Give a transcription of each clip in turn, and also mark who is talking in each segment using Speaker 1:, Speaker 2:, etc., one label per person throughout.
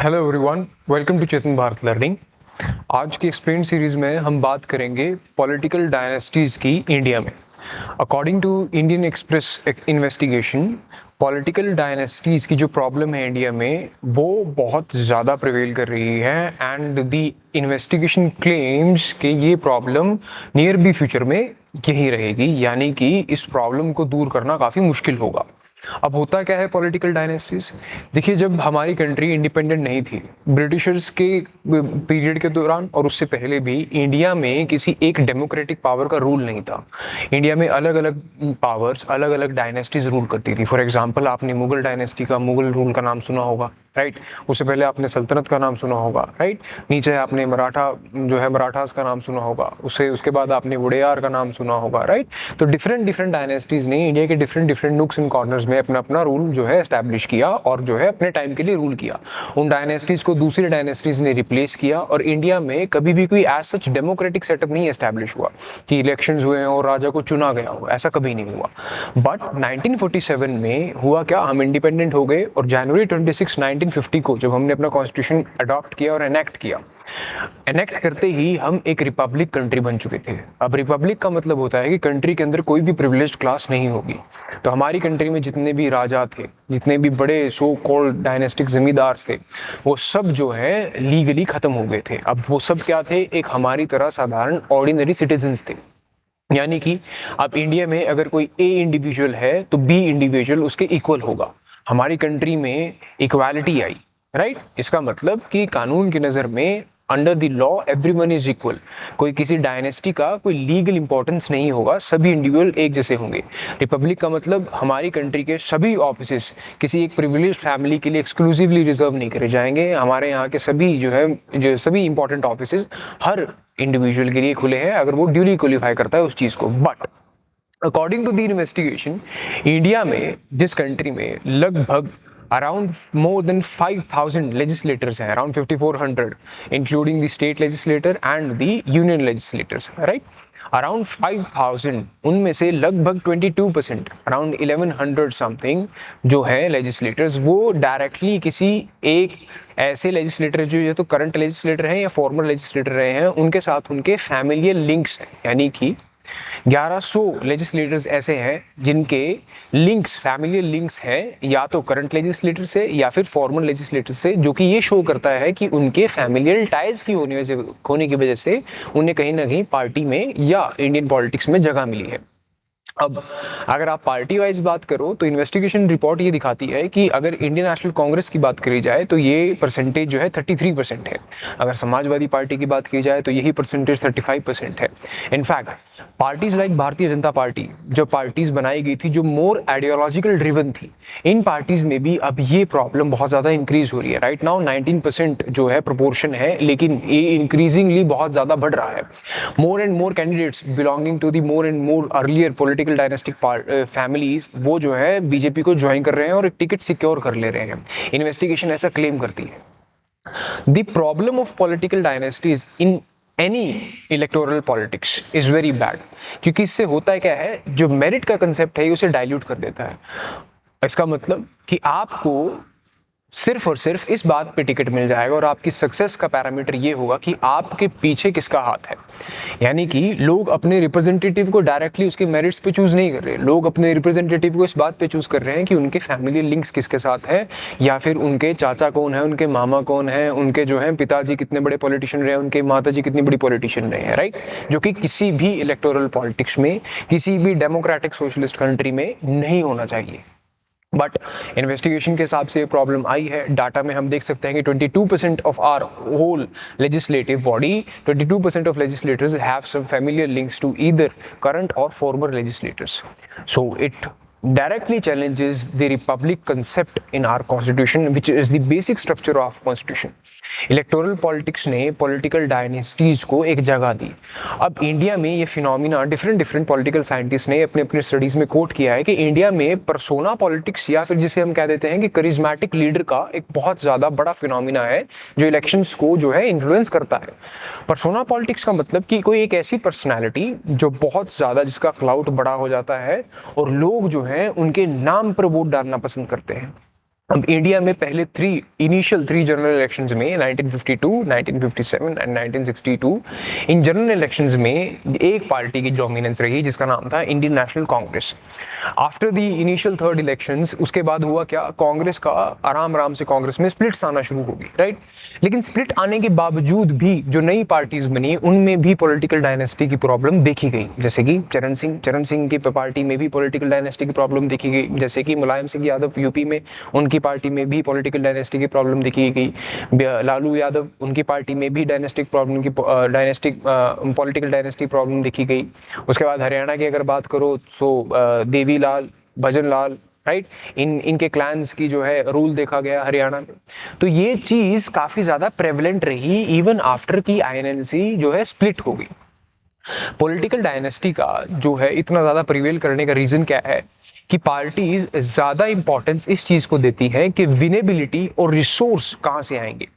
Speaker 1: Hello everyone, welcome to Chetan Bharat learning. आज की explain series में हम बात करेंगे पॉलिटिकल डायनेस्टीज की इंडिया में। According to Indian Express investigation, political dynasties की जो प्रॉब्लम है इंडिया में वो बहुत ज़्यादा प्रिवेल कर रही है एंड द इन्वेस्टिगेशन क्लेम्स कि ये प्रॉब्लम नियर बी फ्यूचर में यही रहेगी, यानी कि इस प्रॉब्लम को दूर करना काफ़ी मुश्किल होगा। अब होता क्या है पॉलिटिकल डायनेस्टीज? देखिए, जब हमारी कंट्री इंडिपेंडेंट नहीं थी, ब्रिटिशर्स के पीरियड के दौरान और उससे पहले भी इंडिया में किसी एक डेमोक्रेटिक पावर का रूल नहीं था। इंडिया में अलग अलग पावर्स, अलग अलग डायनेस्टीज रूल करती थी। फॉर एग्जांपल, आपने मुगल डायनेस्टी का, मुगल रूल का नाम सुना होगा, राइट। उससे पहले आपने सल्तनत का नाम सुना होगा, राइट। नीचे आपने मराठा जो है मराठास का नाम सुना होगा, उसके बाद आपने वोडेयार का नाम सुना होगा, राइट। तो डिफरेंट डिफरेंट डायनेस्टीज ने इंडिया के डिफरेंट डिफरेंट नुक्स एंड कॉर्नर्स में अपना अपना रूल जो है एस्टैब्लिश किया और जो है अपने टाइम के लिए रूल किया। उन डायनेस्टीज को दूसरी डायनेस्टीज ने रिप्लेस किया और इंडिया में कभी भी कोई एज सच डेमोक्रेटिक सेटअप नहीं एस्टैब्लिश हुआ कि इलेक्शंस हुए और राजा को चुना गया हो, ऐसा कभी नहीं हुआ। बट 1947 में हुआ क्या, हम इंडिपेंडेंट हो गए और जनवरी 26 1950 को जब हमने अपना कॉन्स्टिट्यूशन अडॉप्ट किया और एनेक्ट किया, एनेक्ट करते ही हम एक रिपब्लिक कंट्री बन चुके थे। अब रिपब्लिक का मतलब होता है कि कंट्री के अंदर कोई भी प्रिविलेज्ड क्लास नहीं होगी। तो हमारी कंट्री में जितने भी राजा थे, जितने भी बड़े सो कॉल्ड डायनेस्टिक जमींदार थे, वो सब जो है लीगली खत्म हो गए थे। अब वो सब क्या थे? एक हमारी तरह साधारण ऑर्डिनरी सिटीजन्स थे। यानी कि अब इंडिया में अगर कोई ए इंडिविजुअल है तो बी इंडिविजुअल उसके इक्वल होगा। हमारी कंट्री में इक्वालिटी आई, राइट। इसका मतलब कि कानून की नज़र में under the law everyone is equal. कोई किसी डायनेस्टी का कोई लीगल इंपॉर्टेंस नहीं होगा, सभी इंडिविजुअल एक जैसे होंगे। रिपब्लिक का मतलब हमारी कंट्री के सभी ऑफिसेस किसी एक प्रिविलेज्ड फैमिली के लिए एक्सक्लूसिवली रिजर्व नहीं करे जाएंगे। हमारे यहाँ के सभी जो सभी इंपॉर्टेंट ऑफिसेस हर इंडिविजुअल के लिए खुले हैं अगर वो ड्यूली क्वालिफाई करता है उस चीज़ को। But according to the investigation, India में, जिस कंट्री में लगभग अराउंड मोर देन 5,000 लेजिस्लेटर्स हैं, around 5,400 including the state legislator and the union legislators, right. Around 5,000 उनमें से लगभग 22%, अराउंड 1100 समथिंग जो है लेजिस्लेटर्स, वो डायरेक्टली किसी एक ऐसे लेजिस्लेटर जो या तो करंट लेजिस्लेटर हैं या फॉर्मर लेजिस्लेटर रहे हैं उनके साथ उनके फैमिलियल लिंक्स हैं। यानी कि 1100 लेजिस्लेटर्स ऐसे हैं जिनके लिंक्स, फैमिलियल लिंक्स हैं या तो करंट लेजिस्लेटर से या फिर फॉर्मर लेजिस्लेटर से, जो कि ये शो करता है कि उनके फैमिलियल टाइज की होने की वजह से उन्हें कहीं ना कहीं पार्टी में या इंडियन पॉलिटिक्स में जगह मिली है। अब अगर आप पार्टी वाइज बात करो तो इन्वेस्टिगेशन रिपोर्ट ये दिखाती है कि अगर इंडियन नेशनल कांग्रेस की बात करी जाए तो ये परसेंटेज जो है 33% है। अगर समाजवादी पार्टी की बात की जाए तो यही परसेंटेज 35% है। In fact parties like Bharatiya Janata party, जो पार्टीज बनाई गई थी जो मोर आइडियोलॉजिकल ड्रिवन थी, इन पार्टीज में भी अब ये प्रॉब्लम बहुत ज़्यादा इंक्रीज हो रही है। राइट नाउ 19% जो है प्रोपोर्शन है, लेकिन ये इंक्रीजिंगली बहुत ज़्यादा बढ़ रहा है। More and more candidates belonging to the more and more earlier political dynastic families वो जो है बीजेपी को ज्वाइन कर रहे हैं और एक टिकट सिक्योर कर ले रहे हैं। इन्वेस्टिगेशन ऐसा क्लेम करती है। The problem of political dynasties in any electoral politics is very bad, क्योंकि इससे होता है क्या है, जो मेरिट का कंसेप्ट है उसे डाइल्यूट कर देता है। इसका मतलब कि आपको सिर्फ और सिर्फ इस बात पे टिकट मिल जाएगा और आपकी सक्सेस का पैरामीटर ये होगा कि आपके पीछे किसका हाथ है। यानी कि लोग अपने रिप्रेजेंटेटिव को डायरेक्टली उसके मेरिट्स पे चूज नहीं कर रहे, लोग अपने रिप्रेजेंटेटिव को इस बात पे चूज कर रहे हैं कि उनके फैमिली लिंक्स किसके साथ है, या फिर उनके चाचा कौन है, उनके मामा कौन है, उनके जो है पिताजी कितने बड़े पॉलिटिशियन रहे, उनके माताजी कितनी बड़ी पॉलिटिशियन रहे हैं, राइट। जो कि किसी भी इलेक्टोरल पॉलिटिक्स में, किसी भी डेमोक्रेटिक सोशलिस्ट कंट्री में नहीं होना चाहिए। बट इन्वेस्टिगेशन के हिसाब से प्रॉब्लम आई है। डाटा में हम देख सकते हैं कि 22% of our whole legislative body, 22% of legislators have some familiar links to either current or former legislators. So it directly challenges the republic concept in our constitution, which is the basic structure of constitution. Electoral politics ने political dynasties को एक जगह दी। अब India में ये phenomena different political scientist ने अपने अपने स्टडीज में कोट किया है कि इंडिया में पर्सोना पॉलिटिक्स, या फिर जिसे हम कह देते हैं कि करिज्मेटिक लीडर का एक बहुत ज़्यादा बड़ा फिनोमिना है जो इलेक्शंस को जो है इन्फ्लुएंस करता है। पर्सोना पॉलिटिक्स का मतलब कि कोई एक ऐसी पर्सनैलिटी जो बहुत ज़्यादा, जिसका क्लाउड बड़ा हो जाता है और लोग जो है उनके नाम पर वोट डालना पसंद करते हैं। अब इंडिया में पहले इनिशियल थ्री जनरल इलेक्शंस में 1952, 1957 एंड 1962 इन जनरल इलेक्शंस में एक पार्टी की डोमिनेंस रही जिसका नाम था Indian national Congress. After the initial third elections उसके बाद हुआ क्या, कांग्रेस का आराम से कांग्रेस में स्प्लिट्स आना शुरू हो गई, राइट। लेकिन स्प्लिट आने के बावजूद भी जो नई पार्टीज बनी उनमें भी पॉलिटिकल डायनेस्टी की प्रॉब्लम देखी गई, जैसे कि चरण सिंह की पार्टी में भी पॉलिटिकल डायनेस्टी की प्रॉब्लम देखी गई, जैसे कि मुलायम सिंह यादव यूपी में उनकी पार्टी में भी पॉलिटिकल डायनेस्टी की प्रॉब्लम देखी गई, लालू यादव उनकी पार्टी में भी पॉलिटिकल डायनेस्टी प्रॉब्लम देखी गई। उसके बाद हरियाणा की अगर बात करो तो देवीलाल, भजनलाल, राइट, इनके क्लैंस की जो है रूल देखा गया हरियाणा में। तो ये चीज काफी ज्यादा प्रेवलेंट रही इवन आफ्टर की आईएनएलसी जो है स्प्लिट हो गई। पॉलिटिकल डायनेस्टी का जो है इतना ज्यादा प्रिवेल करने का रीजन क्या है कि पार्टीज ज्यादा इंपॉर्टेंस इस चीज को देती हैं कि विनेबिलिटी और रिसोर्स कहां से आएंगे।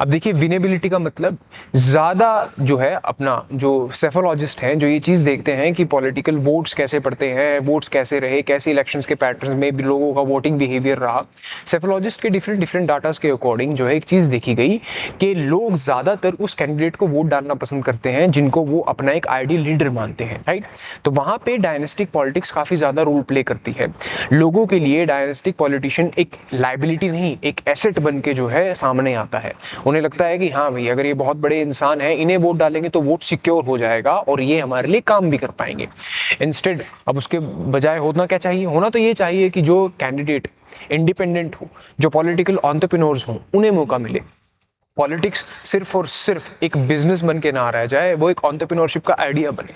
Speaker 1: अब देखिए विनेबिलिटी का मतलब ज्यादा जो है अपना जो सेफोलॉजिस्ट हैं जो ये चीज देखते हैं कि पॉलिटिकल वोट्स कैसे पड़ते हैं, वोट्स कैसे रहे, कैसे इलेक्शंस के पैटर्न में भी लोगों का वोटिंग बिहेवियर रहा। सेफोलॉजिस्ट के डिफरेंट डाटास के अकॉर्डिंग जो है एक चीज देखी गई कि लोग ज्यादातर उस कैंडिडेट को वोट डालना पसंद करते हैं जिनको वो अपना एक आइडियल लीडर मानते हैं, राइट। तो वहां पे डायनेस्टिक पॉलिटिक्स काफी ज्यादा रोल प्ले करती है। लोगों के लिए डायनेस्टिक पॉलिटिशियन एक लाइबिलिटी नहीं, एक एसेट बन के जो है सामने आता है। उन्हें लगता है कि हाँ भाई अगर ये बहुत बड़े इंसान हैं, इन्हें वोट डालेंगे तो वोट सिक्योर हो जाएगा और ये हमारे लिए काम भी कर पाएंगे। इंस्टेड अब उसके बजाय होना क्या चाहिए, होना तो ये चाहिए कि जो कैंडिडेट इंडिपेंडेंट हो, जो पॉलिटिकल एंटरप्रेन्योर्स हो, उन्हें मौका मिले। पॉलिटिक्स सिर्फ और सिर्फ एक बिजनेस बन के ना रह जाए, वो एक एंटरप्रेन्योरशिप का आइडिया बने,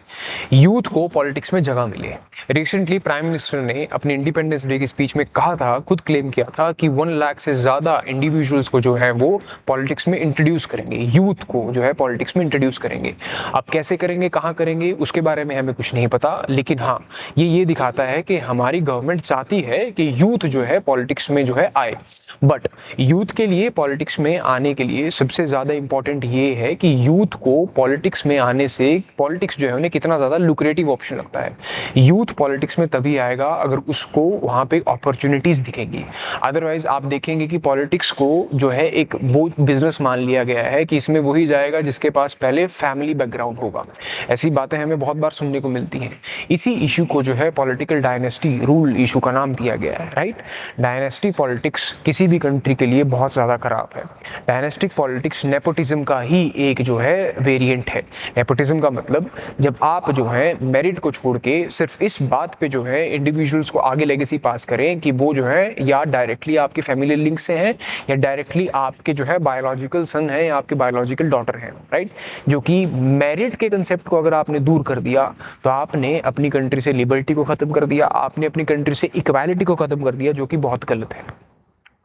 Speaker 1: यूथ को पॉलिटिक्स में जगह मिले। रिसेंटली प्राइम मिनिस्टर ने अपनी इंडिपेंडेंस डे की स्पीच में कहा था, खुद क्लेम किया था कि 1 लाख से ज्यादा इंडिविजुअल्स को जो है वो पॉलिटिक्स में इंट्रोड्यूस करेंगे, यूथ को जो है पॉलिटिक्स में इंट्रोड्यूस करेंगे। अब कैसे करेंगे, कहाँ करेंगे, उसके बारे में हमें कुछ नहीं पता, लेकिन हाँ ये दिखाता है कि हमारी गवर्नमेंट चाहती है कि यूथ जो है पॉलिटिक्स में जो है आए। बट यूथ के लिए पॉलिटिक्स में आने के लिए सबसे ज्यादा इंपॉर्टेंट ये है कि यूथ को पॉलिटिक्स में आने से पॉलिटिक्स जो है उन्हें कितना ज्यादा लुक्रेटिव ऑप्शन लगता है। यूथ पॉलिटिक्स में तभी आएगा अगर उसको वहां पे अपॉर्चुनिटीज दिखेंगी। अदरवाइज आप देखेंगे कि पॉलिटिक्स को जो है एक वो बिजनेस मान लिया गया है कि इसमें वही जाएगा जिसके पास पहले फैमिली बैकग्राउंड होगा। ऐसी बातें हमें बहुत बार सुनने को मिलती हैं। इसी इशू को जो है पॉलिटिकल डायनेस्टी रूल इशू का नाम दिया गया है, राइट। डायनेस्टी पॉलिटिक्स किसी भी कंट्री के लिए बहुत ज़्यादा खराब है। डायनेस्टिक पॉलिटिक्स नेपोटिज्म का ही एक जो है वेरिएंट है। नेपोटिज्म का मतलब जब आप जो है मेरिट को छोड़ के सिर्फ इस बात पे जो है इंडिविजुअल्स को आगे लेगेसी पास करें कि वो जो है या डायरेक्टली आपके फैमिली लिंक से हैं या डायरेक्टली आपके जो है बायोलॉजिकल सन है या आपके बायोलॉजिकल डॉटर है, राइट। जो कि मेरिट के कंसेप्ट को अगर आपने दूर कर दिया तो आपने अपनी कंट्री से लिबर्टी को खत्म कर दिया, आपने अपनी कंट्री से इक्वालिटी को खत्म कर दिया, जो कि बहुत गलत है।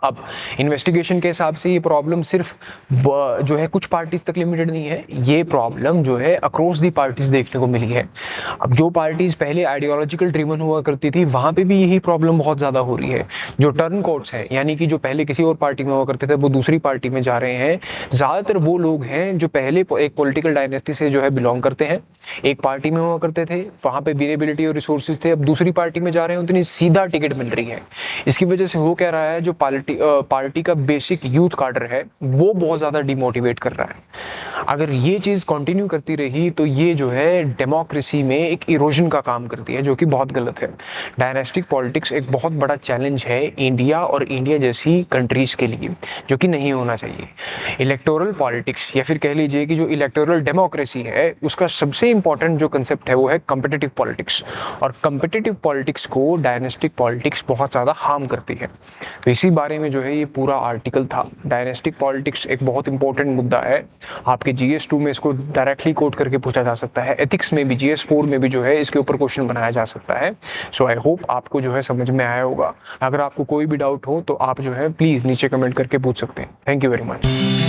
Speaker 1: अब इन्वेस्टिगेशन के हिसाब से ये प्रॉब्लम सिर्फ जो है कुछ पार्टीज तक लिमिटेड नहीं है, ये प्रॉब्लम जो है अक्रॉस दी पार्टीज देखने को मिली है। अब जो पार्टीज पहले आइडियोलॉजिकल ड्रिवन हुआ करती थी वहां पे भी यही प्रॉब्लम बहुत ज़्यादा हो रही है। जो टर्न कोड्स हैं, यानी कि जो पहले किसी और पार्टी में हुआ करते थे वो दूसरी पार्टी में जा रहे हैं, ज़्यादातर वो लोग हैं जो पहले एक पॉलिटिकल डायनेस्टी से जो है बिलोंग करते हैं, एक पार्टी में हुआ करते थे, वहाँ पे विनेबिलिटी और रिसोर्सेज थे, अब दूसरी पार्टी में जा रहे हैं, उतनी सीधा टिकट मिल रही है। इसकी वजह से हो क्या रहा है, जो पार्टी का बेसिक यूथ कार्डर है वो बहुत ज़्यादा डिमोटिवेट कर रहा है। अगर ये चीज़ कंटिन्यू करती रही तो ये जो है डेमोक्रेसी में एक इरोजन का काम करती है, जो कि बहुत गलत है। डायनेस्टिक पॉलिटिक्स एक बहुत बड़ा चैलेंज है इंडिया और इंडिया जैसी कंट्रीज़ के लिए, जो कि नहीं होना चाहिए। इलेक्टोरल पॉलिटिक्स या फिर कह लीजिए कि जो इलेक्टोरल डेमोक्रेसी है उसका सबसे इंपॉर्टेंट जो कंसेप्ट है वो है कम्पिटिटिव पॉलिटिक्स, और कम्पिटिटिव पॉलिटिक्स को डायनेस्टिक पॉलिटिक्स बहुत ज़्यादा हार्म करती है। तो इसी बारे में जो है ये पूरा आर्टिकल था। डायनेस्टिक पॉलिटिक्स एक बहुत इंपॉर्टेंट मुद्दा है, आपके GS2 में इसको डायरेक्टली कोट करके पूछा जा सकता है, एथिक्स में भी GS4 में भी जो है इसके ऊपर क्वेश्चन बनाया जा सकता है। सो आई होप आपको जो है समझ में आया होगा। अगर आपको कोई भी डाउट हो तो आप जो है प्लीज़ नीचे कमेंट करके पूछ सकते हैं। Thank you very much.